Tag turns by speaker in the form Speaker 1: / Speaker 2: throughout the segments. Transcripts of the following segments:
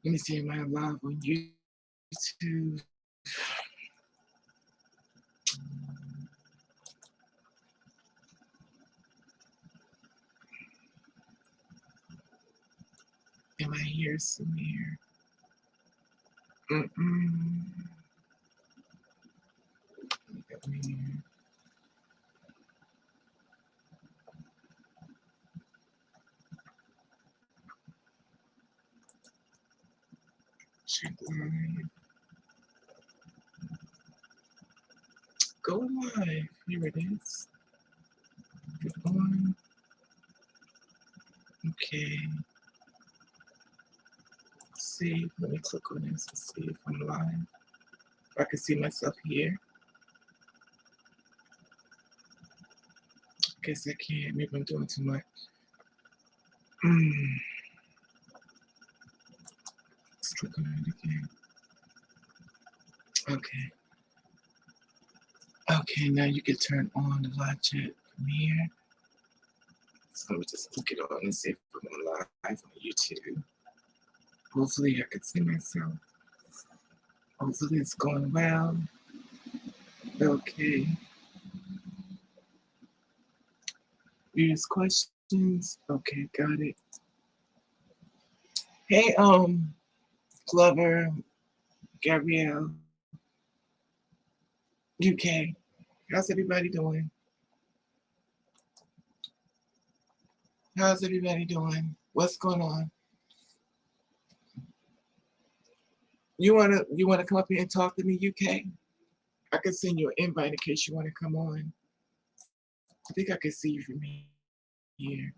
Speaker 1: Let me see, am I live on YouTube? Am I here somewhere? Mm-mm. Let me go here. Check live. Go live. Here it is. Good on. Okay. Let's see. Let me click on this and see if I'm live. If I can see myself here. Guess I can't. Maybe I'm doing too much. Let's click on it again. Okay. Okay, now you can turn on the live chat from here. So let me just click it on and see if I'm live on YouTube. Hopefully I can see myself. Hopefully it's going well. Okay. Viewers questions. Okay, got it. Hey, Glover, Gabrielle, UK. How's everybody doing? How's everybody doing? What's going on? You wanna come up here and talk to me, UK? I can send you an invite in case you wanna come on. I think I can see you from here.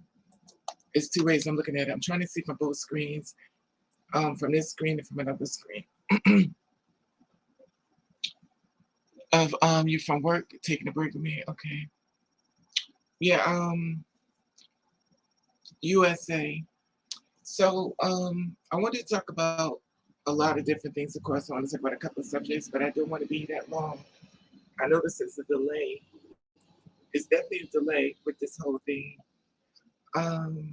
Speaker 1: It's two ways I'm looking at it. I'm trying to see from both screens, from this screen and from another screen. Of you from work, taking a break with me. Okay. Yeah, USA. So I wanted to talk about a lot of different things. Of course, I want to talk about a couple of subjects, but I don't want to be that long. I noticed there's a delay. It's definitely a delay with this whole thing. Um,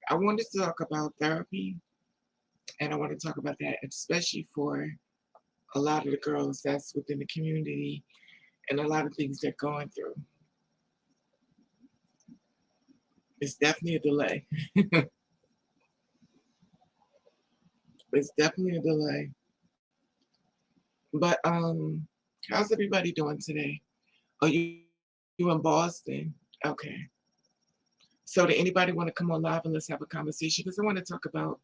Speaker 1: I wanted to talk about therapy, and I want to talk about that, especially for a lot of the girls that's within the community and a lot of things they're going through. It's definitely a delay. It's definitely a delay. But how's everybody doing today? Are you in Boston? Okay. So did anybody want to come on live and let's have a conversation? Because I want to talk about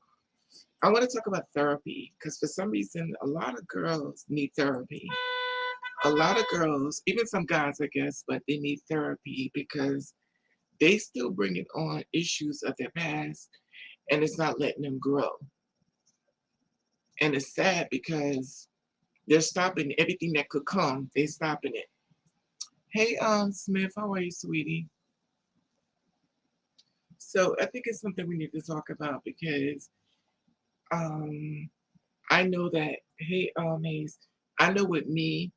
Speaker 1: therapy. Because for some reason, a lot of girls need therapy. A lot of girls, even some guys, I guess, but they need therapy because they still bringing on issues of their past, and it's not letting them grow. And it's sad because they're stopping everything that could come. They're stopping it. Hey, Smith, how are you, sweetie? So I think it's something we need to talk about because um, I know that, hey, Maze, I know with me,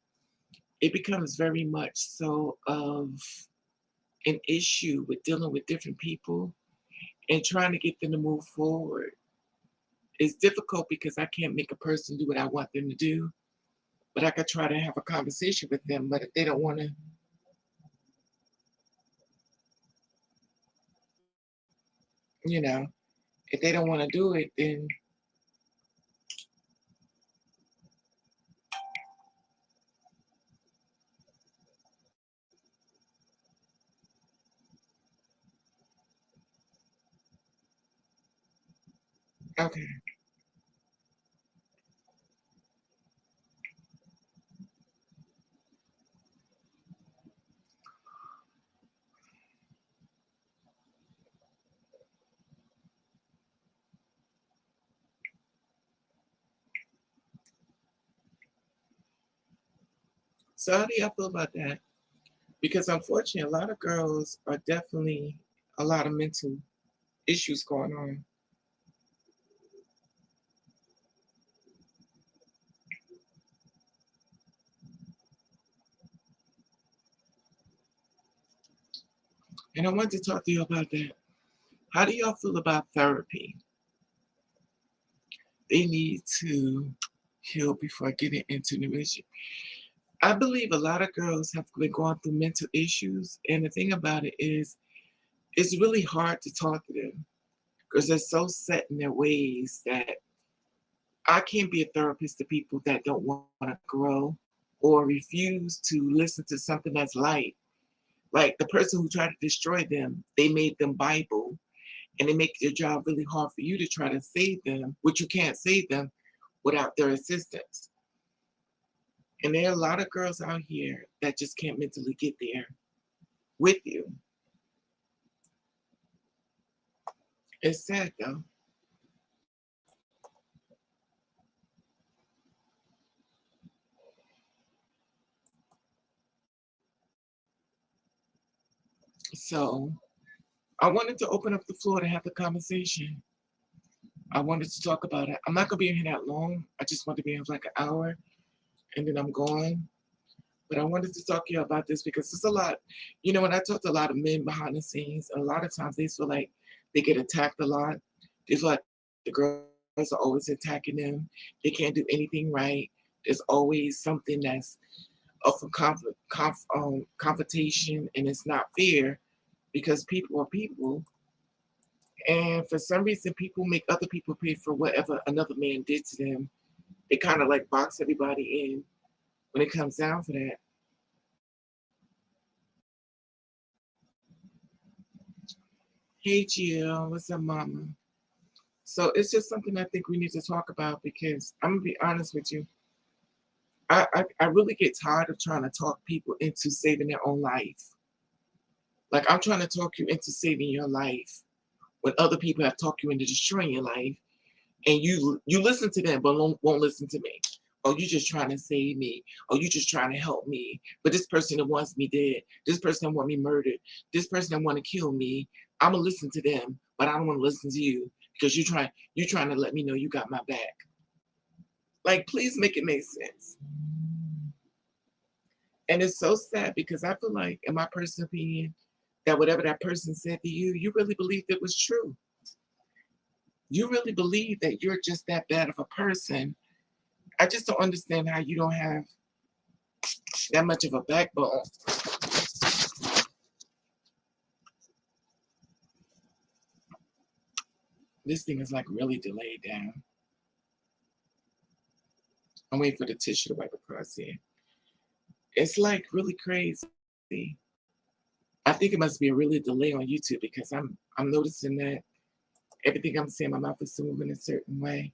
Speaker 1: it becomes very much so of an issue with dealing with different people and trying to get them to move forward. It's difficult because I can't make a person do what I want them to do, but I could try to have a conversation with them. But if they don't want to, you know, if they don't want to do it, then okay. So how do y'all feel about that? Because unfortunately, a lot of girls are definitely a lot of mental issues going on. And I wanted to talk to you about that. How do y'all feel about therapy? they need to heal before getting into the relationship. I believe a lot of girls have been going through mental issues, and the thing about it is, it's really hard to talk to them because they're so set in their ways that I can't be a therapist to people that don't want to grow or refuse to listen to something that's light. Like the person who tried to destroy them, they made them Bible, and they make your job really hard for you to try to save them, which you can't save them without their assistance. And there are a lot of girls out here that just can't mentally get there with you. It's sad though. So I wanted to open up the floor to have the conversation. I wanted to talk about it. I'm not gonna be in here that long. I just want to be in for like an hour and then I'm gone. But I wanted to talk to you about this because it's a lot. You know, when I talk to a lot of men behind the scenes, a lot of times they feel like they get attacked a lot. They feel like the girls are always attacking them. They can't do anything right. There's always something that's up for confrontation, and it's not fair because people are people. And for some reason, people make other people pay for whatever another man did to them. They kind of like box everybody in when it comes down for that. Hey, Jill, what's up, mama? So it's just something I think we need to talk about because I'm gonna be honest with you. I really get tired of trying to talk people into saving their own life. Like I'm trying to talk you into saving your life when other people have talked you into destroying your life, and you listen to them but won't listen to me. Oh, you just trying to save me. Oh, you just trying to help me. But this person that wants me dead, this person that want me murdered, this person that want to kill me, I'm gonna listen to them, but I don't want to listen to you because you trying to let me know you got my back. Like, please make it make sense. And it's so sad because I feel like, in my personal opinion, that whatever that person said to you, you really believed it was true. You really believe that you're just that bad of a person. I just don't understand how you don't have that much of a backbone. This thing is like really delayed down. I'm waiting for the tissue to wipe across here. It's like really crazy. I think it must be a really delay on YouTube because I'm noticing that everything I'm saying, my mouth is moving a certain way.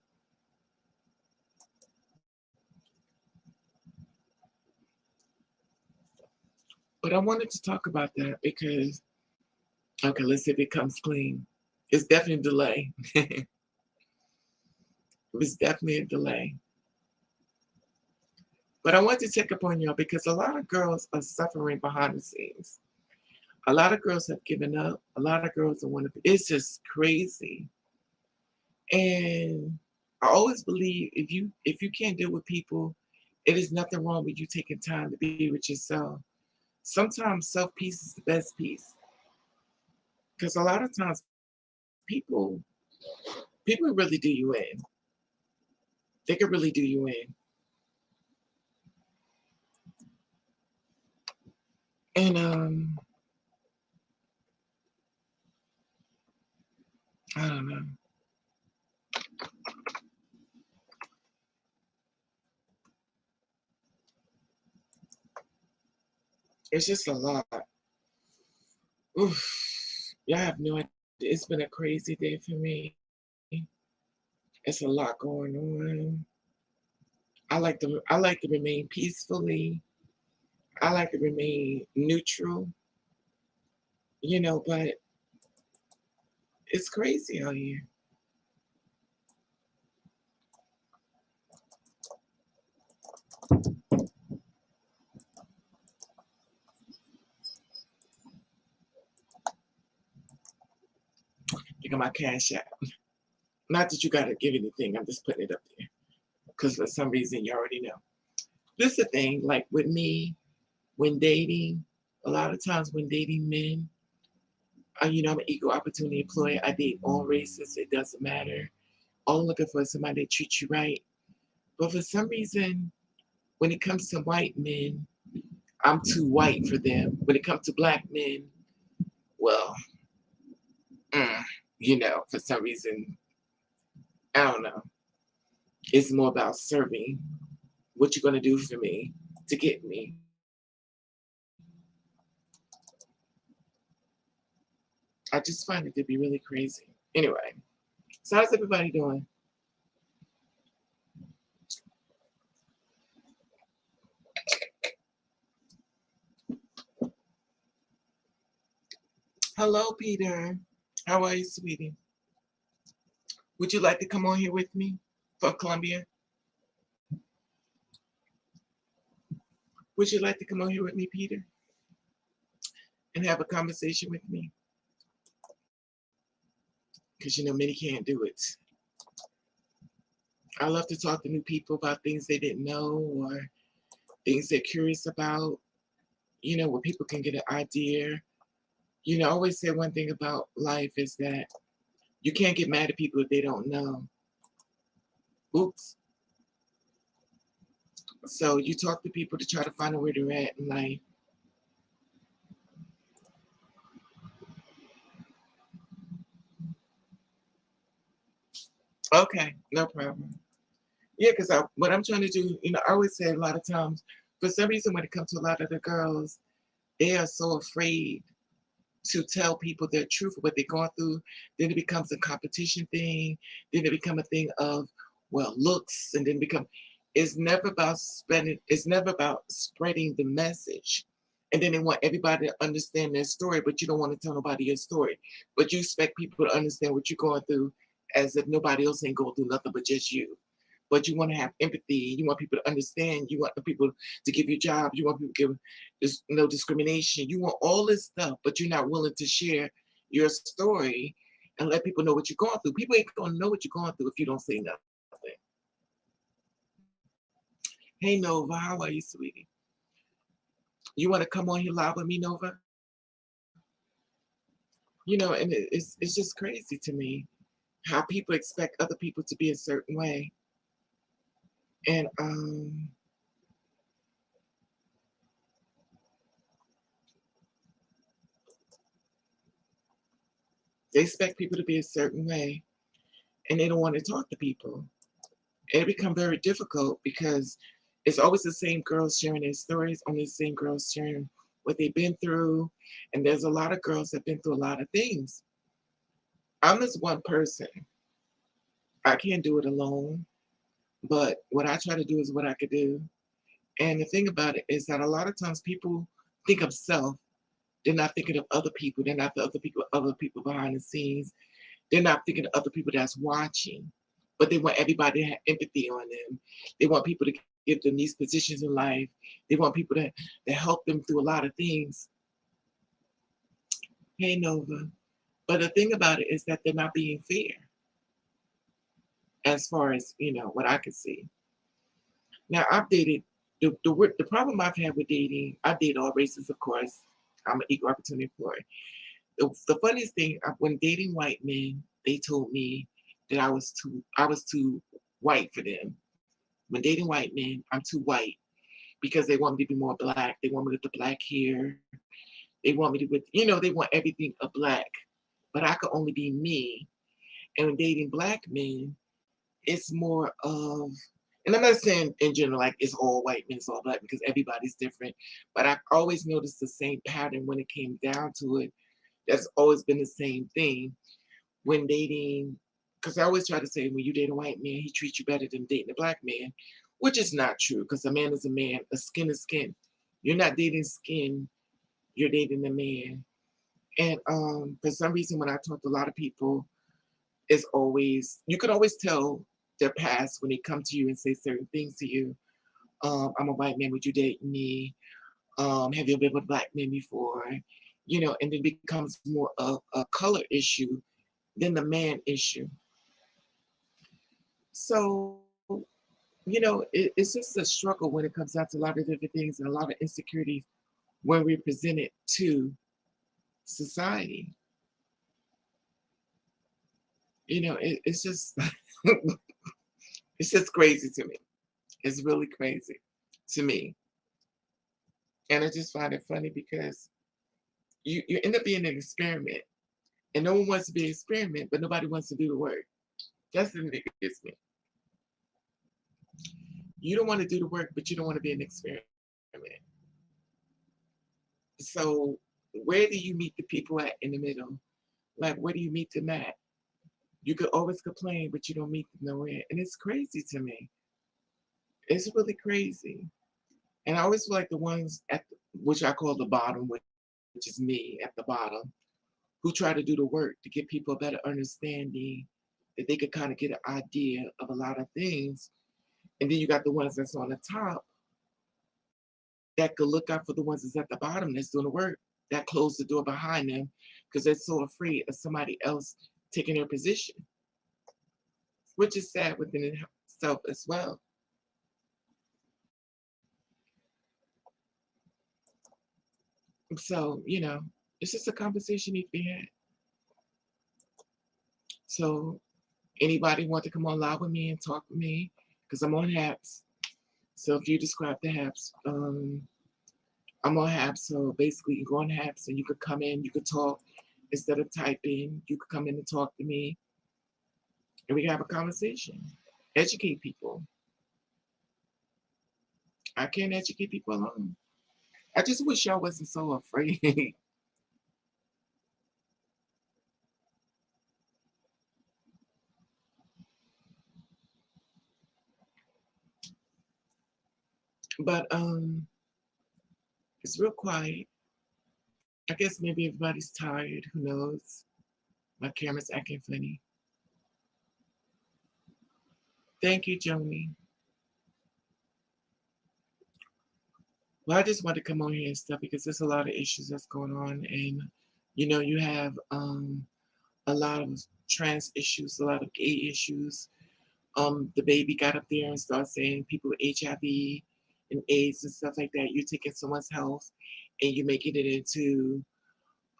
Speaker 1: But I wanted to talk about that because okay, let's see if it comes clean. It's definitely a delay. It was definitely a delay. But I want to check up on y'all because a lot of girls are suffering behind the scenes. A lot of girls have given up. A lot of girls don't want to. It's just crazy. And I always believe if you can't deal with people, it is nothing wrong with you taking time to be with yourself. Sometimes self peace is the best peace because a lot of times people people really do you in. They could really do you in. And I don't know. It's just a lot. Oof. Y'all have no idea. It's been a crazy day for me. It's a lot going on. I like to remain peacefully. I like to remain neutral, but it's crazy out here. Look at my cash app. Not that you gotta give anything, I'm just putting it up there. Because for some reason you already know. This is the thing, like with me, when dating, a lot of times when dating men, I'm an equal opportunity employer. I date all races, it doesn't matter. all I'm looking for is somebody that treats you right. But for some reason, when it comes to white men, I'm too white for them. When it comes to black men, well, mm, for some reason, I don't know. It's more about serving. What you gonna do for me to get me? I just find it to be really crazy. Anyway, so how's everybody doing? Hello, Peter. How are you, sweetie? Would you like to come on here with me from Columbia? Would you like to come on here with me, Peter, and have a conversation with me? Because many can't do it. I love to talk to new people about things they didn't know or things they're curious about, where people can get an idea. I always say one thing about life is that you can't get mad at people if they don't know. Oops. So you talk to people to try to find out where they're at in life. Okay, no problem. Yeah, because what I'm trying to do, I always say a lot of times, for some reason, when it comes to a lot of the girls, they are so afraid to tell people their truth of what they're going through. Then it becomes a competition thing. Then it becomes a thing of, well, looks, and then become. It's never about spreading. It's never about spreading the message. And then they want everybody to understand their story, but you don't want to tell nobody your story. But you expect people to understand what you're going through, as if nobody else ain't going through nothing but just you. But you want to have empathy. You want people to understand. You want the people to give you jobs. You want people to give no discrimination. You want all this stuff, but you're not willing to share your story and let people know what you're going through. People ain't gonna know what you're going through if you don't say nothing. Hey Nova, how are you, sweetie? You want to come on here live with me, Nova? And it's just crazy to me how people expect other people to be a certain way, and they expect people to be a certain way, and they don't want to talk to people. And it become very difficult because it's always the same girls sharing their stories, only the same girls sharing what they've been through. And there's a lot of girls that have been through a lot of things. I'm just one person. I can't do it alone. But what I try to do is what I could do. And the thing about it is that a lot of times people think of self. They're not thinking of other people. They're not the other people behind the scenes. They're not thinking of other people that's watching, but they want everybody to have empathy on them. They want people to give them these positions in life. They want people to help them through a lot of things. Hey, Nova. But the thing about it is that they're not being fair as far as, what I can see. Now, I've dated, the problem I've had with dating, I date all races, of course. I'm an equal opportunity employee. The funniest thing, when dating white men, they told me that I was too white for them. When dating white men, I'm too white because they want me to be more black. They want me with the black hair. They want me to they want everything a black. But I could only be me. And when dating black men, it's more of, and I'm not saying in general like it's all white men, it's all black, because everybody's different. But I've always noticed the same pattern when it came down to it. That's always been the same thing when dating, because I always try to say when you date a white man, he treats you better than dating a black man, which is not true because a man is a man, a skin is skin. You're not dating skin, you're dating a man. And for some reason, when I talk to a lot of people, it's always, you can always tell their past when they come to you and say certain things to you. I'm a white man, would you date me? Have you been with a black man before? And it becomes more of a color issue than the man issue. So, it's just a struggle when it comes down to a lot of different things and a lot of insecurities when we're presented to society. It's just, It's just crazy to me. It's really crazy to me. And I just find it funny because you end up being an experiment. And no one wants to be an experiment, but nobody wants to do the work. That's the thing that gets me. You don't want to do the work, but you don't want to be an experiment. So where do you meet the people at in the middle? Like, where do you meet them at? You could always complain, but you don't meet them nowhere. And it's crazy to me. It's really crazy. And I always feel like the ones which I call the bottom, which is me at the bottom, who try to do the work to give people a better understanding that they could kind of get an idea of a lot of things. And then you got the ones that's on the top that could look out for the ones that's at the bottom that's doing the work, that close the door behind them because they're so afraid of somebody else taking their position, which is sad within itself as well. So, it's just a conversation need to be had. So, anybody want to come on live with me and talk with me? Because I'm on Haps. So, if you describe the Haps, I'm on Haps. So, basically, you go on Haps and you could come in, you could talk instead of typing. You could come in and talk to me, and we can have a conversation. Educate people. I can't educate people alone. I just wish y'all wasn't so afraid. But it's real quiet. I guess maybe everybody's tired. Who knows? My camera's acting funny. Thank you, Joni. Well, I just wanted to come on here and stuff because there's a lot of issues that's going on, and you have a lot of trans issues, a lot of gay issues. The baby got up there and started saying people with HIV and AIDS and stuff like that. You're taking someone's health and you're making it into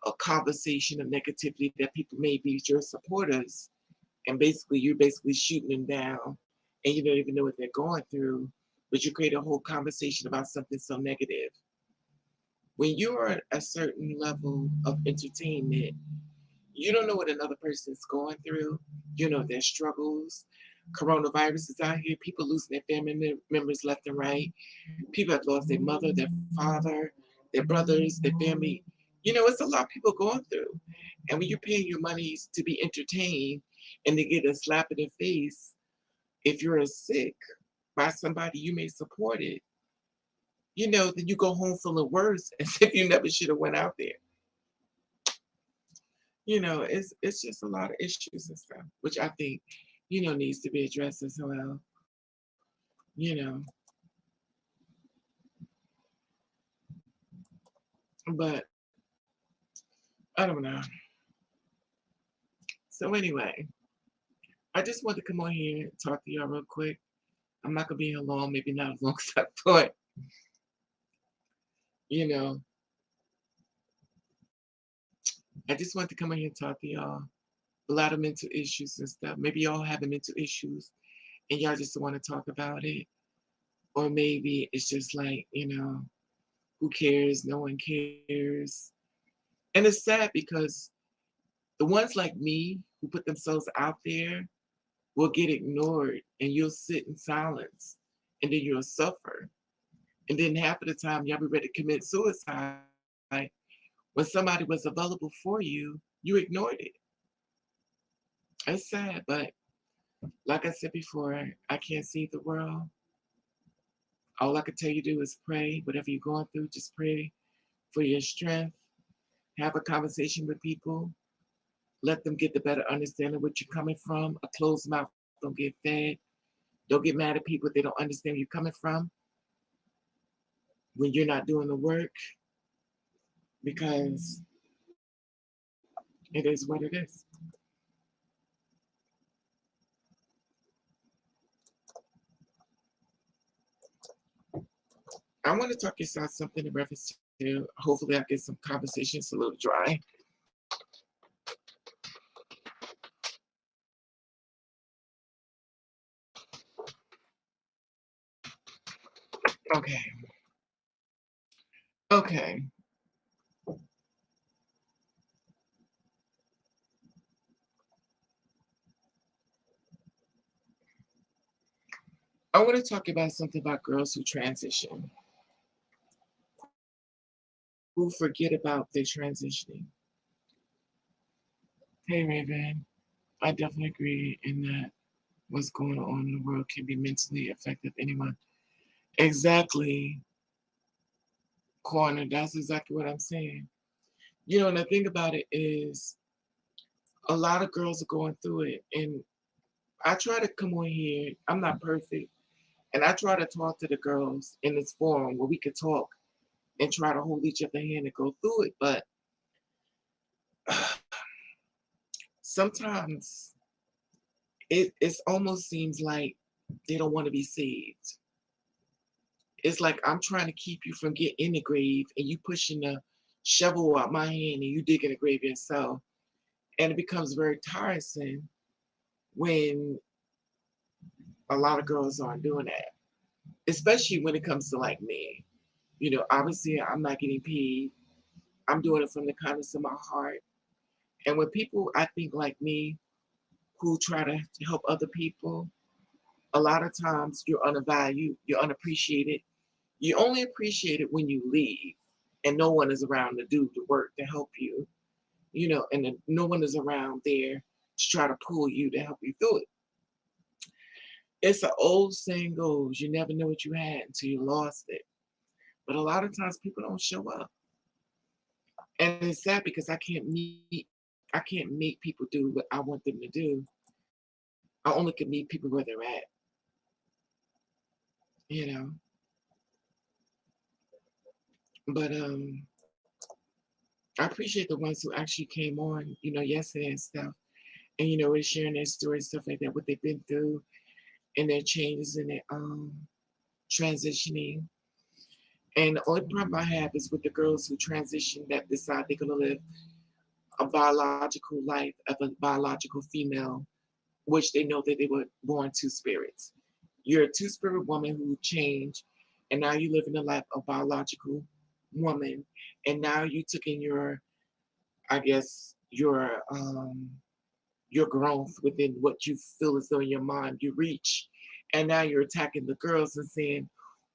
Speaker 1: a conversation of negativity that people may be your supporters, and basically you're basically shooting them down, and you don't even know what they're going through, but you create a whole conversation about something so negative. When you're at a certain level of entertainment, you don't know what another person's going through. You know their struggles. Coronavirus is out here. People losing their family members left and right. People have lost their mother, their father, their brothers, their family. It's a lot of people going through. And when you're paying your monies to be entertained and they get a slap in the face, if you're sick by somebody you may support it, then you go home feeling worse as if you never should have went out there. It's just a lot of issues and stuff, which I think, needs to be addressed as well. You know, but I don't know. So anyway, I just want to come on here and talk to y'all real quick. I'm not gonna be here long, maybe not as long as I thought. You know, I just want to come on here and talk to y'all. A lot of mental issues and stuff. Maybe y'all having mental issues and y'all just want to talk about it. Or maybe it's just like, who cares? No one cares. And it's sad because the ones like me who put themselves out there will get ignored and you'll sit in silence and then you'll suffer. And then half of the time y'all be ready to commit suicide. When somebody was available for you, you ignored it. It's sad, but like I said before, I can't save the world. All I can tell you to do is pray. Whatever you're going through, just pray for your strength. Have a conversation with people. Let them get the better understanding what you're coming from. A closed mouth don't get fed. Don't get mad at people if they don't understand where you're coming from when you're not doing the work, because it is what it is. I want to talk about something in reference to, hopefully I get some conversations a little dry. Okay. Okay. I want to talk about something about girls who transition, who forget about their transitioning. Hey, Raven, I definitely agree in that what's going on in the world can be mentally effective anyone. Exactly, corner. That's exactly what I'm saying. And the thing about it is a lot of girls are going through it. And I try to come on here. I'm not perfect. And I try to talk to the girls in this forum where we could talk and try to hold each other hand and go through it. But sometimes it almost seems like they don't want to be saved. It's like I'm trying to keep you from getting in the grave and you pushing the shovel out my hand and you digging the grave yourself. And it becomes very tiresome when a lot of girls aren't doing that, especially when it comes to like me. Obviously I'm not getting paid. I'm doing it from the kindness of my heart. And when people, I think like me, who try to help other people, a lot of times you're undervalued, you're unappreciated. You only appreciate it when you leave and no one is around to do the work to help you, and then no one is around there to try to pull you to help you through it. It's an old saying goes, you never know what you had until you lost it. But a lot of times people don't show up. And it's sad because I can't make people do what I want them to do. I only can meet people where they're at, you know. But I appreciate the ones who actually came on, yesterday and stuff. And were sharing their stories, stuff like that, what they've been through and their changes and their transitioning. And the only problem I have is with the girls who transition that decide they're gonna live a biological life of a biological female, which they know that they were born two spirits. You're a two-spirit woman who changed, and now you live in the life of biological woman, and now you took in I guess, your growth within what you feel as though in your mind you reach. And now you're attacking the girls and saying,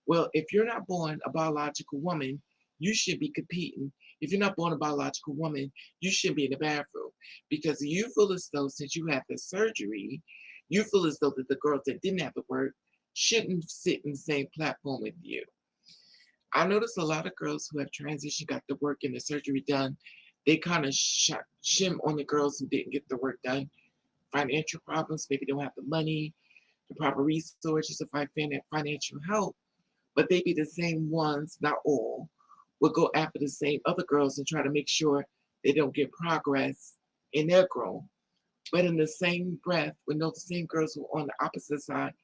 Speaker 1: well, if you're not born a biological woman, you should be competing. If you're not born a biological woman, you should be in the bathroom. Because you feel as though since you had the surgery, you feel as though that the girls that didn't have the work shouldn't sit in the same platform with you. I noticed a lot of girls who have transitioned, got the work and the surgery done. They kind of shim on the girls who didn't get the work done. Financial problems, maybe they don't have the money, the proper resources to find financial help, but they be the same ones, not all, will go after the same other girls and try to make sure they don't get progress in their growth. But in the same breath, when those same girls were on the opposite side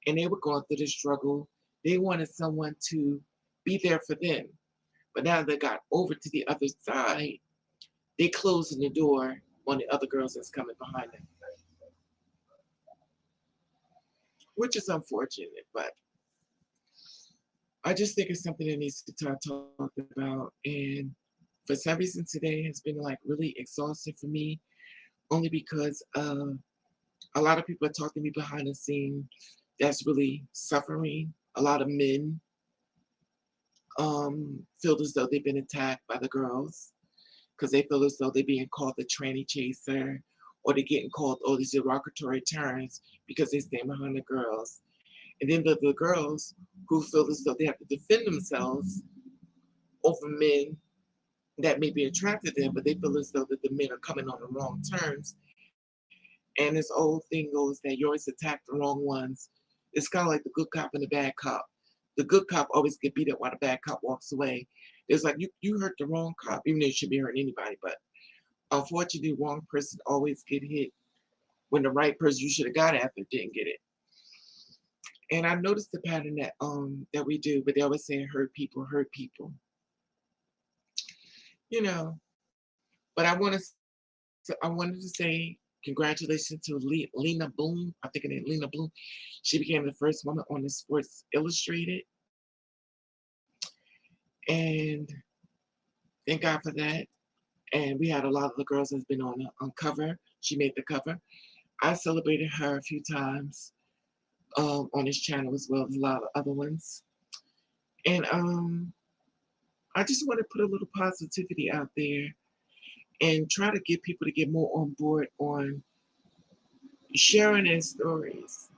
Speaker 1: and they were going through the struggle, they wanted someone to be there for them. But now they got over to the other side, they closing the door on the other girls that's coming behind them, which is unfortunate. But I just think it's something that needs to talked about. And for some reason, today has been like really exhausting for me, only because a lot of people are talking to me behind the scene that's really suffering. A lot of men feel as though they've been attacked by the girls because they feel as though they're being called the tranny chaser or they're getting called all these derogatory terms because they stand behind the girls. And then the girls who feel as though they have to defend themselves over men that may be attracted to them, but they feel as though that the men are coming on the wrong terms. And this old thing goes that you always attack the wrong ones. It's kind of like the good cop and the bad cop. The good cop always get beat up while the bad cop walks away. It's like you hurt the wrong cop, even though you should be hurting anybody. But unfortunately, the wrong person always get hit when the right person you should have got after didn't get it. And I noticed the pattern that we do, but they always say hurt people, hurt people. You know, but I wanted to say congratulations to Lena Bloom. I think her name Lena Bloom. She became the first woman on the Sports Illustrated. And thank God for that. And we had a lot of the girls that's been on cover. She made the cover. I celebrated her a few times on his channel as well as a lot of other ones. And I just want to put a little positivity out there and try to get people to get more on board on sharing their stories,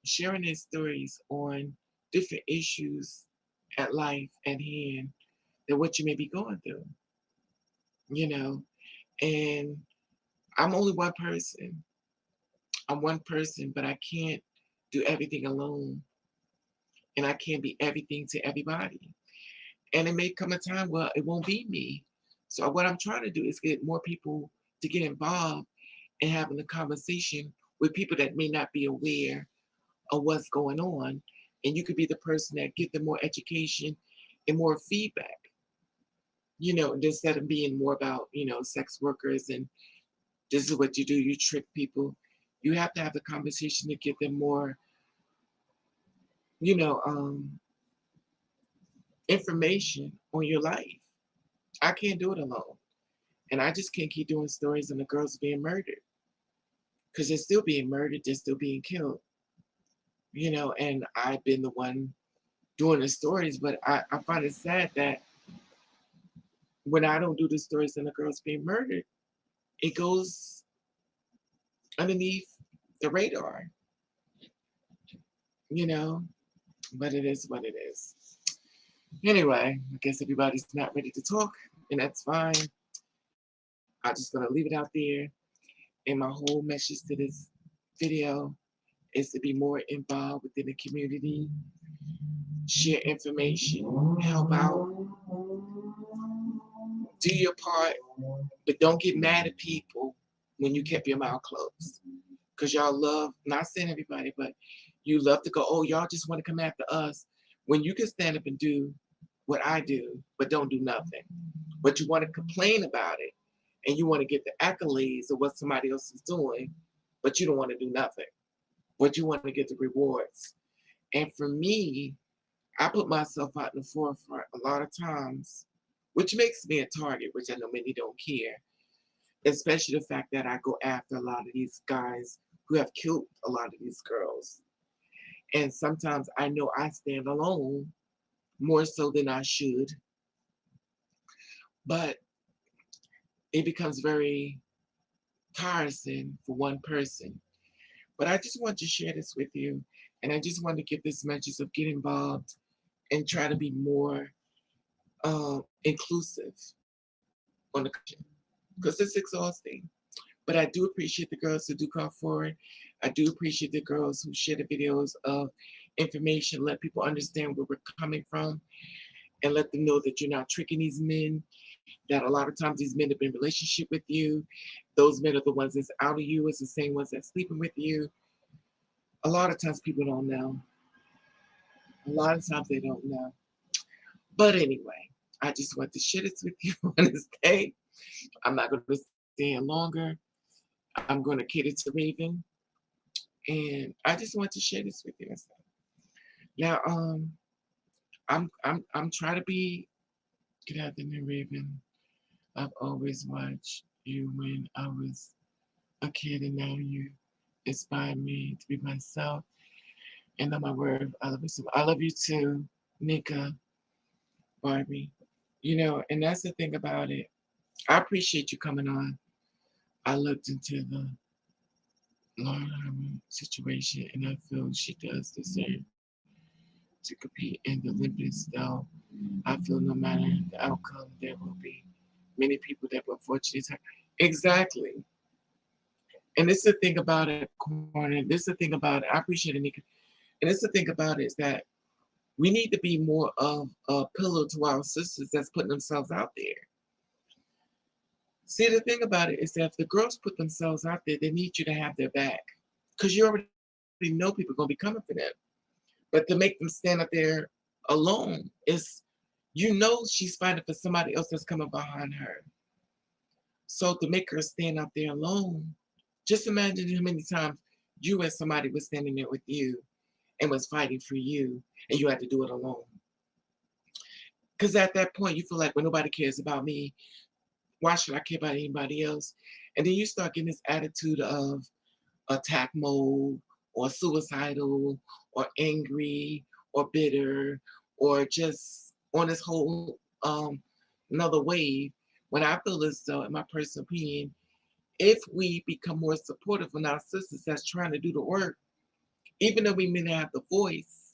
Speaker 1: sharing their stories on different issues at life at hand than what you may be going through, you know. And I'm only one person. I'm one person, but I can't do everything alone. And I can't be everything to everybody. And it may come a time where it won't be me. So what I'm trying to do is get more people to get involved and having a conversation with people that may not be aware of what's going on. And you could be the person that give them more education and more feedback, instead of being more about, sex workers and this is what you do, you trick people. You have to have the conversation to give them more, you know, um, information on your life. I can't do it alone. And I just can't keep doing stories on the girls being murdered because they're still being murdered, they're still being killed, and I've been the one doing the stories, but I find it sad that when I don't do the stories on the girls being murdered, it goes underneath the radar, you know, but it is what it is. Anyway, I guess everybody's not ready to talk, and that's fine. I'm just gonna leave it out there. And my whole message to this video is to be more involved within the community, share information, help out, do your part, but don't get mad at people when you kept your mouth closed. Because y'all love, not saying everybody, but you love to go, oh, y'all just want to come after us. When you can stand up and do what I do, but don't do nothing. But you want to complain about it and you want to get the accolades of what somebody else is doing, but you don't want to do nothing. But you want to get the rewards. And for me, I put myself out in the forefront a lot of times, which makes me a target, which I know many don't care, especially the fact that I go after a lot of these guys who have killed a lot of these girls. And sometimes I know I stand alone more so than I should, but it becomes very tiresome for one person. But I just want to share this with you, and I just want to give this message of get involved and try to be more inclusive on the because it's exhausting. But I do appreciate the girls who do come forward. I do appreciate the girls who share the videos of information, let people understand where we're coming from, and let them know that you're not tricking these men, that a lot of times these men have been in relationship with you. Those men are the ones that's out of you, it's the same ones that's sleeping with you. A lot of times people don't know. A lot of times they don't know. But anyway, I just want to share this with you on this day. I'm not going to stay in longer. I'm going to cater to Raven. And I just want to share this with you. Now, I'm trying to be. Good afternoon, Raven. I've always watched you when I was a kid, and now you inspired me to be myself. And on my word, I love you so much. I love you too, Nika, Barbie. And that's the thing about it. I appreciate you coming on. I looked into the Lauren Harmon situation, and I feel she does deserve to compete in the Olympics, though I feel no matter the outcome, there will be many people that will unfortunately. Exactly. And this is the thing about it, Corner. This is the thing about it. I appreciate it, Nika. And this is the thing about it is that we need to be more of a pillow to our sisters that's putting themselves out there. See, the thing about it is that if the girls put themselves out there, they need you to have their back. Because you already know people are going to be coming for them. But to make them stand up there alone is, she's fighting for somebody else that's coming behind her. So to make her stand out there alone, just imagine how many times you and somebody was standing there with you and was fighting for you, and you had to do it alone. Because at that point, you feel like, when nobody cares about me, why should I care about anybody else? And then you start getting this attitude of attack mode, or suicidal, or angry, or bitter, or just on this whole another wave. When I feel as though, in my personal opinion, if we become more supportive of our sisters that's trying to do the work, even though we may not have the voice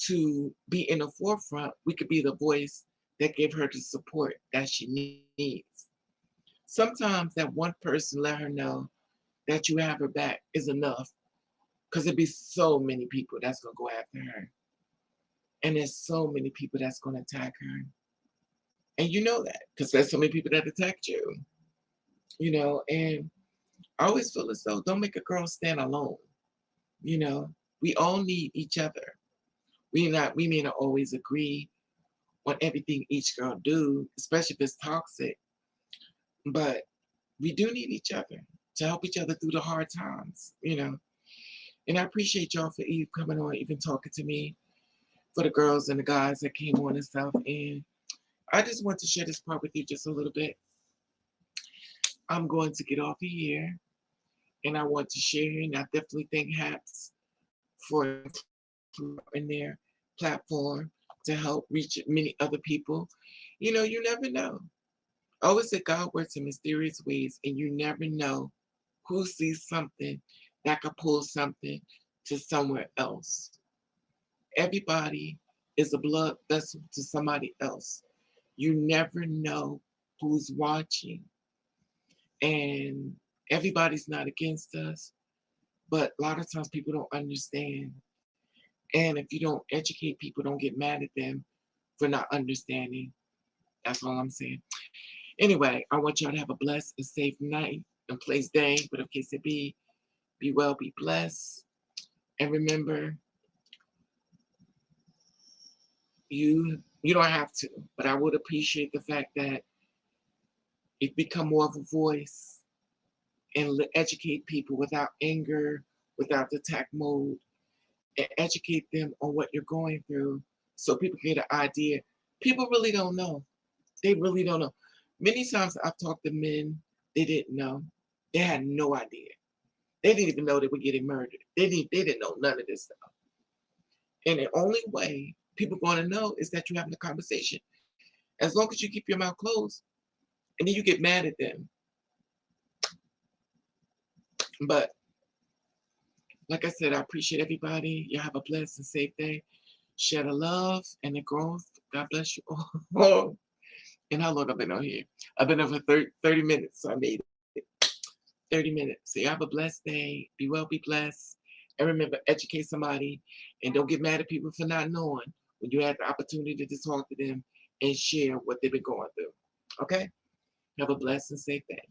Speaker 1: to be in the forefront, we could be the voice that give her the support that she needs. Sometimes that one person let her know that you have her back is enough, because there'd be so many people that's gonna go after her. And there's so many people that's gonna attack her. And you know that, because there's so many people that attacked you, and I always feel as though, don't make a girl stand alone. You know, we all need each other. We may not always agree on everything each girl do, especially if it's toxic, but we do need each other to help each other through the hard times. And I appreciate y'all for even coming on, even talking to me, for the girls and the guys that came on and stuff. And I just want to share this part with you just a little bit. I'm going to get off of here, and I want to share, and I definitely thank HAPS for in their platform to help reach many other people. You never know. I always say God works in mysterious ways, and you never know who sees something that could pull something to somewhere else. Everybody is a blood vessel to somebody else. You never know who's watching. And everybody's not against us, but a lot of times people don't understand. And if you don't educate people, don't get mad at them for not understanding. That's all I'm saying. Anyway, I want y'all to have a blessed and safe night and place day, whatever case it be well, be blessed. And remember, you don't have to, but I would appreciate the fact that it become more of a voice and educate people without anger, without the attack mode, and educate them on what you're going through so people get an idea. People really don't know. They really don't know. Many times I've talked to men, they didn't know. They had no idea. They didn't even know they were getting murdered. They didn't know none of this stuff. And the only way people are going to know is that you're having a conversation. As long as you keep your mouth closed, and then you get mad at them. But like I said, I appreciate everybody. You have a blessed and safe day. Share the love and the growth. God bless you all. And how long I've been on here? I've been over 30 minutes, so I made it 30 minutes. So you have a blessed day. Be well, be blessed. And remember, educate somebody. And don't get mad at people for not knowing when you have the opportunity to talk to them and share what they've been going through. Okay? Have a blessed and safe day.